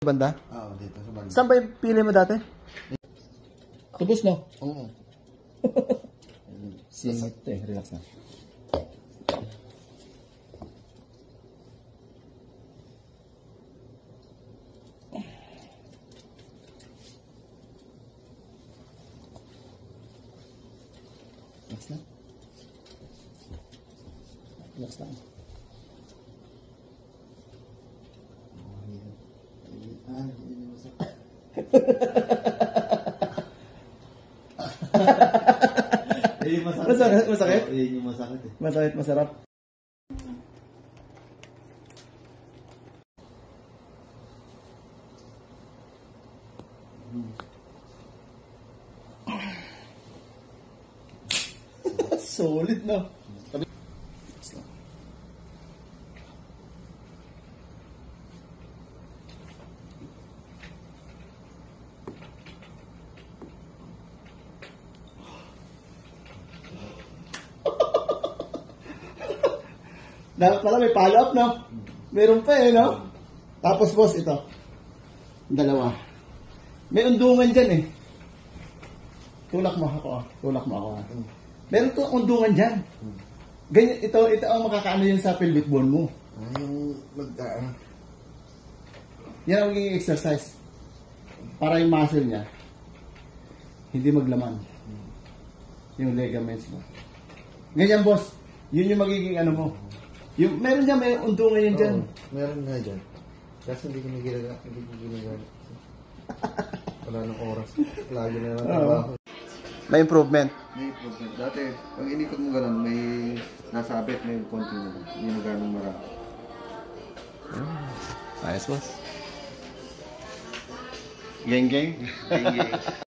Banda? Oo, dito sa banda. Saan ba yung pili mo dati? Tubos, no? Oo. Singit eh. Relax na. Relax na. Relax na. Masakit? Masakit? Oo, yun yung masakit eh. Masakit, masarap. Solid, no? Dapat pala may follow-up, no? Meron pa eh, no? Tapos, boss, ito. Dalawa. May undungan dyan eh. Tulak mo ako, ah. Tulak mo ako, ah. Meron to undungan dyan. Ganyan, ito ang makakaano yun sa pelvic bone mo. Yung Yan ang magiging exercise. Para yung muscle niya, hindi maglaman. Yung ligaments mo. Ganyan, boss. Yun yung magiging ano mo. Yung, meron dyan, may undungan yun dyan. meron nga dyan. Kasi hindi ko ginagawa. Wala nang oras. Lagi na lang trabaho. May improvement. May improvement. Dati, pag inikot mo ganun, may nasabit, may konti mo. Hindi mo ganun marami. Ayos, boss. Geng, geng. Hindi.